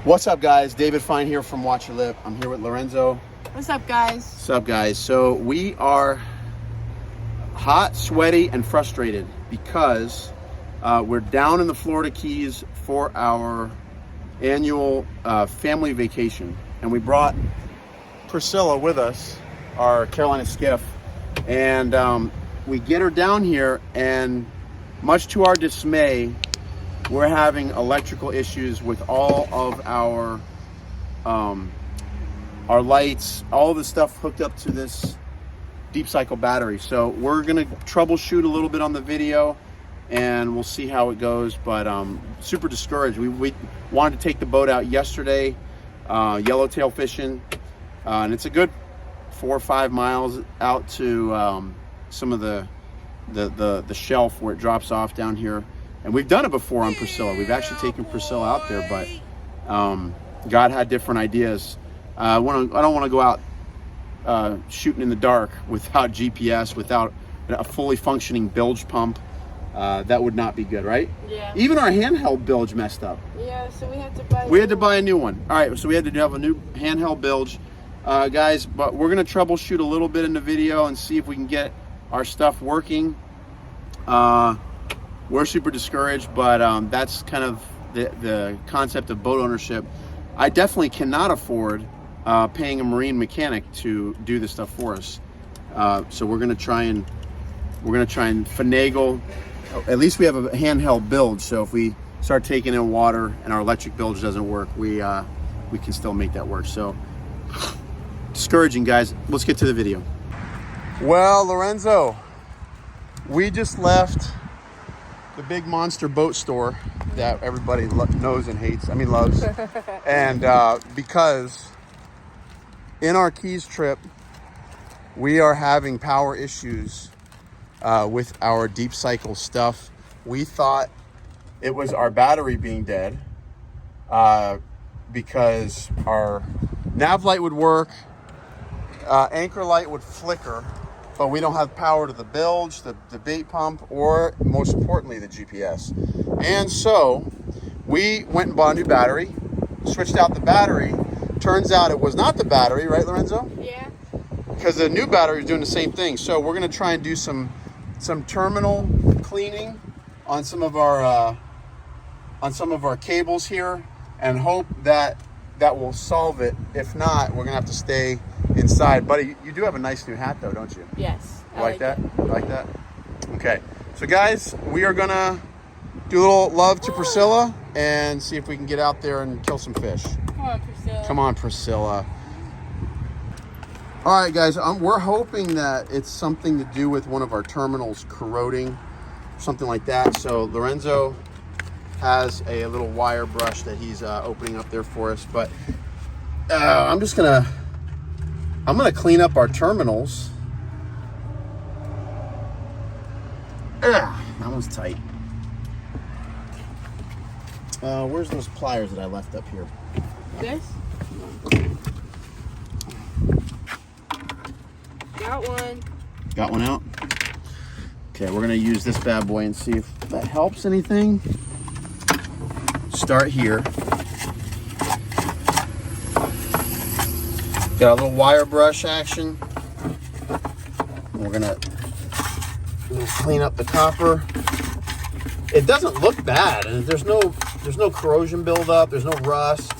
What's up, guys? David Fine here from Watch Your Lip. I'm here with Lorenzo. What's up, guys? What's up, guys? So we are hot, sweaty, and frustrated because we're down in the Florida Keys for our annual family vacation. And we brought Priscilla with us, our Carolina Skiff. And we get her down here, and much to our dismay, we're having electrical issues with all of our lights, all the stuff hooked up to this deep cycle battery. So we're gonna troubleshoot a little bit on the video, and we'll see how it goes. But super discouraged. We wanted to take the boat out yesterday, yellowtail fishing, and it's a good 4 or 5 miles out to some of the shelf where it drops off down here. And we've done it before on Priscilla. We've actually taken Priscilla out there, but God had different ideas. I don't want to go out shooting in the dark without GPS, without a fully functioning bilge pump. That would not be good, right? Yeah. Even our handheld bilge messed up. Yeah, so we had to buy. We had to buy a new one. All right, so we had to have a new handheld bilge, guys. But we're gonna troubleshoot a little bit in the video and see if we can get our stuff working. We're super discouraged, but that's kind of the concept of boat ownership. I definitely cannot afford paying a marine mechanic to do this stuff for us. So we're gonna try and finagle. At least we have a handheld bilge, so if we start taking in water and our electric bilge doesn't work, we can still make that work. So discouraging, guys. Let's get to the video. Well, Lorenzo, we just left the big monster boat store that everybody knows and hates, loves. And because in our Keys trip, we are having power issues with our deep cycle stuff. We thought it was our battery being dead because our nav light would work, anchor light would flicker, but we don't have power to the bilge, the bait pump, or most importantly, the GPS. And so we went and bought a new battery, switched out the battery. Turns out it was not the battery, right, Lorenzo? Yeah. Because the new battery is doing the same thing. So we're gonna try and do some terminal cleaning on some of our cables here, and hope that will solve it. If not, we're gonna have to stay inside. Buddy, you do have a nice new hat though, don't you? Yes. You like that? You like that? Okay. So guys, we are gonna do a little love to Priscilla and see if we can get out there and kill some fish. Come on, Priscilla. Come on, Priscilla. All right, guys, we're hoping that it's something to do with one of our terminals corroding, something like that. So Lorenzo has a little wire brush that he's opening up there for us. But I'm gonna clean up our terminals. That one's tight. Where's those pliers that I left up here? This? Got one. Got one out? Okay, we're gonna use this bad boy and see if that helps anything. Start here. Got a little wire brush action. We're gonna clean up the copper. It doesn't look bad, and there's no corrosion buildup. There's no rust.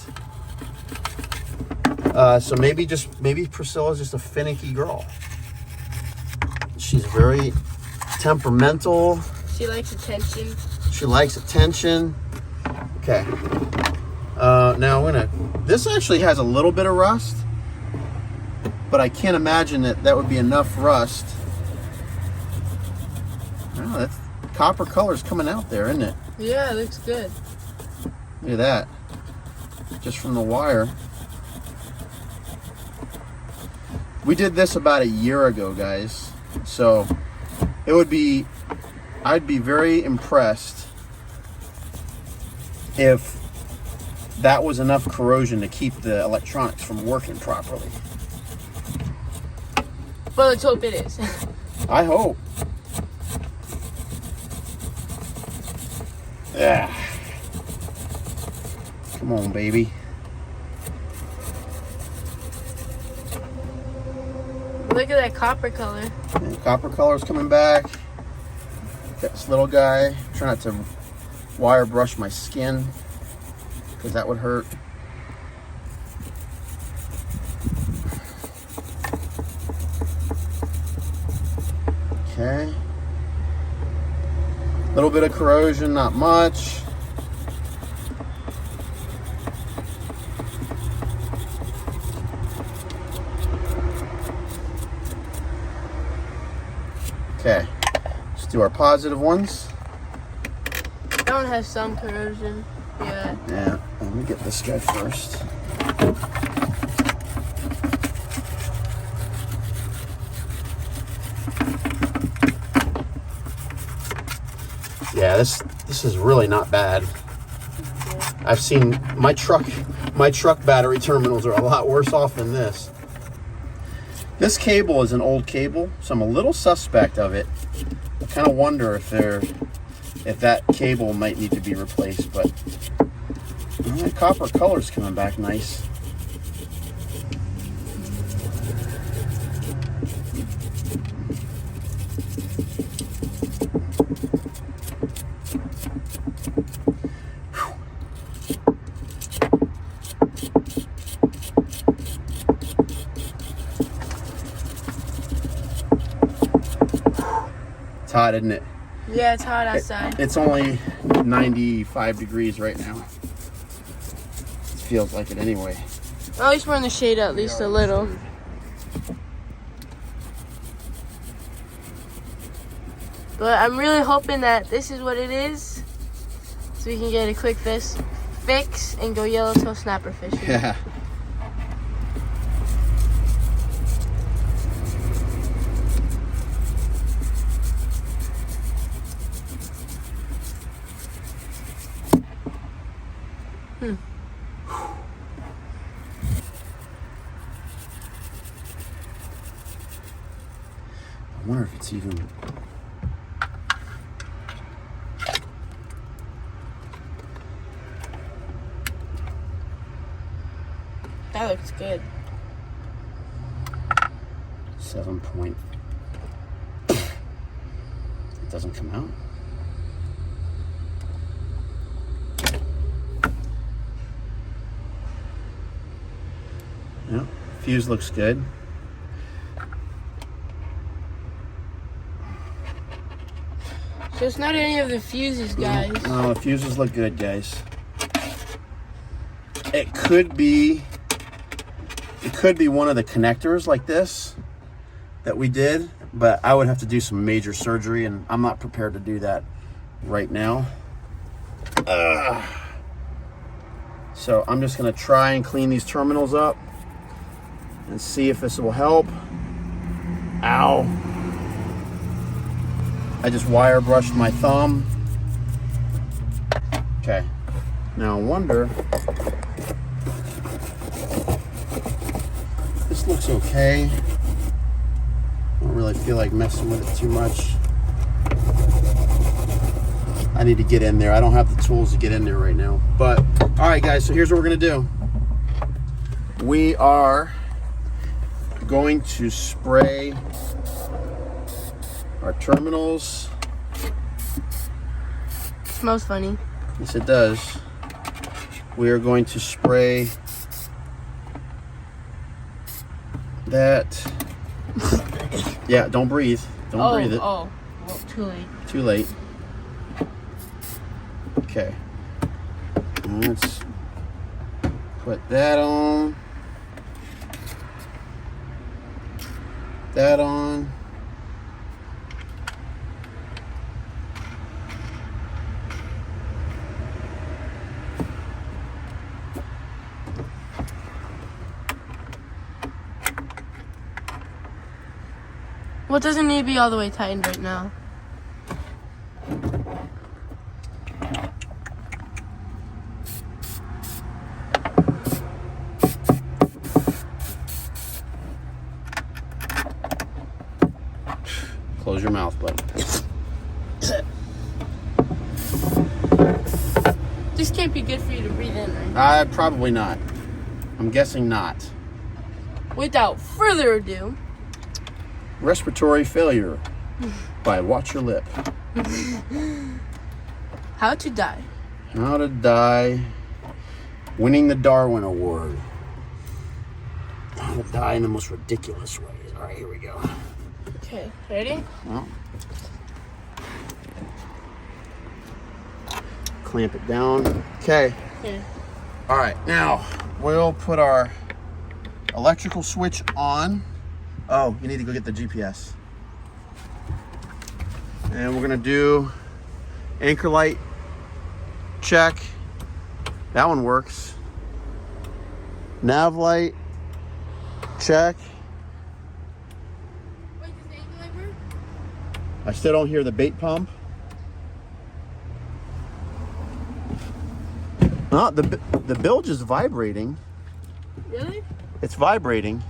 So maybe Priscilla's just a finicky girl. She's very temperamental. She likes attention. She likes attention. Okay. Now this actually has a little bit of rust, but I can't imagine that would be enough rust. Oh, that's copper color's coming out there, isn't it? Yeah, it looks good. Look at that. Just from the wire. We did this about a year ago, guys. So I'd be very impressed if that was enough corrosion to keep the electronics from working properly. Well, let's hope it is. I hope. Yeah. Come on, baby. Look at that copper color. And copper color's coming back. Got this little guy. Try not to wire brush my skin because that would hurt. Okay. A little bit of corrosion, not much. Okay, let's do our positive ones. That one has some corrosion. Yeah. Yeah, let me get this guy first. Yeah, this is really not bad. I've seen my truck battery terminals are a lot worse off than this. This cable is an old cable, so I'm a little suspect of it. I kind of wonder if that cable might need to be replaced, but the copper color's coming back nice. It's hot, isn't it? Yeah, it's hot outside. It's only 95 degrees right now. It feels like it anyway. At least we're in the shade at least a little. But I'm really hoping that this is what it is, so we can get a quick fix and go yellowtail snapper fishing. Yeah. I wonder if it's even... That looks good. 7 point. It doesn't come out. Yeah, fuse looks good. So it's not any of the fuses, guys. No, the fuses look good, guys. It could be one of the connectors like this that we did, but I would have to do some major surgery, and I'm not prepared to do that right now. So I'm just gonna try and clean these terminals up and see if this will help. Ow. I just wire brushed my thumb. Okay. Now I wonder, this looks okay. I don't really feel like messing with it too much. I need to get in there. I don't have the tools to get in there right now. But, all right, guys, so here's what we're gonna do. We are going to spray our terminals. Smells funny. Yes, it does. We are going to spray that. Yeah, don't breathe. Don't breathe it. Oh, well, too late. Too late. Okay. Let's put that on. That on. Well, it doesn't need to be all the way tightened right now. Close your mouth, bud. This can't be good for you to breathe in, right? Probably not. I'm guessing not. Without further ado, Respiratory Failure by Watch Your Lip. How to die. How to die. Winning the Darwin Award. How to die in the most ridiculous ways. All right, here we go. Okay, ready? Well, clamp it down. Okay. Here. All right, now we'll put our electrical switch on. Oh, you need to go get the GPS. And we're gonna do anchor light check. That one works. Nav light check. Wait, does the anchor light work? I still don't hear the bait pump. No, the bilge is vibrating. Really? It's vibrating.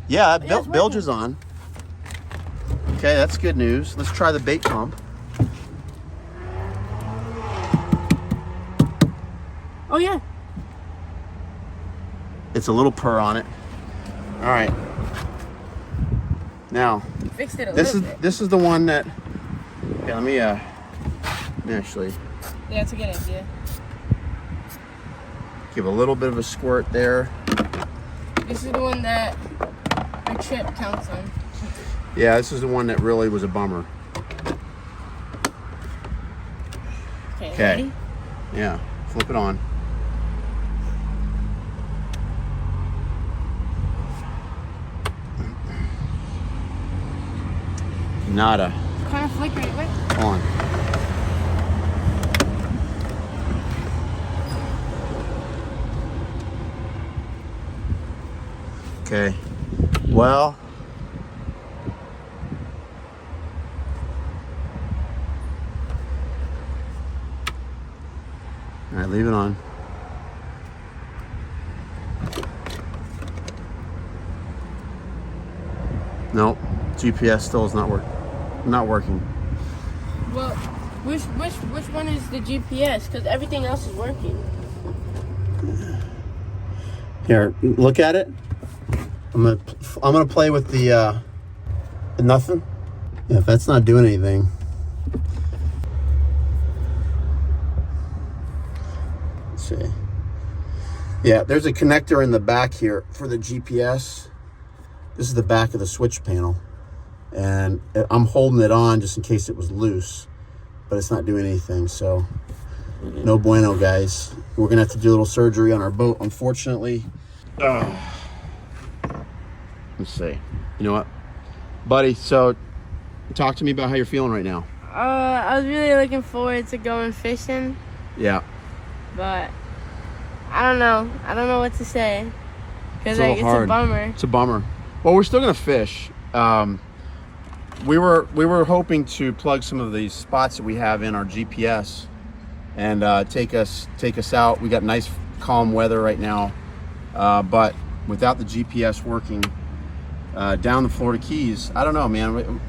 Yeah, it's bilge working. is on. Okay, that's good news. Let's try the bait pump. Oh yeah. It's a little purr on it. All right. Now, You fixed it a this little bit. is the one that. Okay, let me actually Yeah, it's a good idea. give a little bit of a squirt there. This is the one that our trip counts on. Yeah, this is the one that really was a bummer. Okay. Okay. Ready? Yeah, flip it on. Nada. Kind of flickering. Wait. On. Okay. Well. All right, leave it on. Nope. GPS still is not working. Well, which one is the GPS? Because everything else is working. Here, look at it. I'm gonna play with the nothing. Yeah, if that's not doing anything. Let's see. Yeah, there's a connector in the back here for the GPS. This is the back of the switch panel. And I'm holding it on just in case it was loose, but it's not doing anything, so no bueno, guys. We're gonna have to do a little surgery on our boat, unfortunately. Let's see. You know what, buddy? So, talk to me about how you're feeling right now. I was really looking forward to going fishing, Yeah. but I don't know. I don't know what to say. Because It's a like, little it's hard. a bummer. It's a bummer. Well, we're still gonna fish. We were hoping to plug some of these spots that we have in our GPS and take us out. We got nice calm weather right now, but without the GPS working down the Florida Keys, I don't know, man.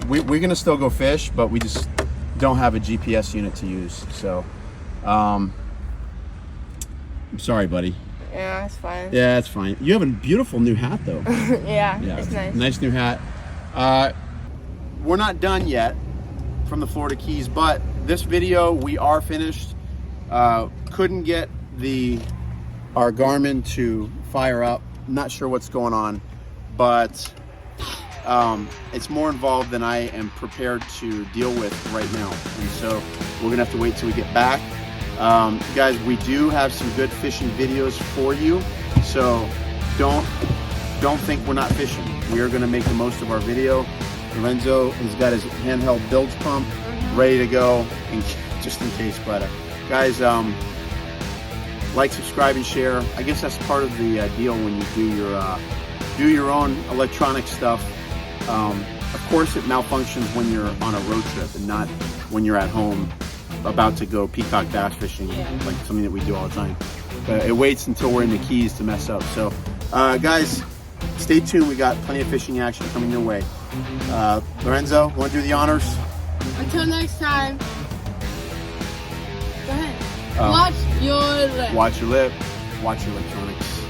We're gonna still go fish, but we just don't have a GPS unit to use. So, I'm sorry, buddy. Yeah, that's fine. Yeah, it's fine. You have a beautiful new hat, though. Yeah, Yeah, it's nice. Nice new hat. We're not done yet from the Florida Keys, but this video we are finished. Couldn't get our Garmin to fire up. Not sure what's going on, but it's more involved than I am prepared to deal with right now, and so we're gonna have to wait till we get back. Guys, we do have some good fishing videos for you, so don't think we're not fishing. We are going to make the most of our video. Lorenzo has got his handheld bilge pump ready to go, just in case. But guys, like, subscribe, and share. I guess that's part of the deal when you do your own electronic stuff. Of course, it malfunctions when you're on a road trip and not when you're at home about to go peacock bass fishing, like something that we do all the time. But it waits until we're in the Keys to mess up. So, guys, stay tuned. We got plenty of fishing action coming your way. Lorenzo, want to do the honors? Until next time. Go ahead. Watch your lip. Watch your lip. Watch your electronics.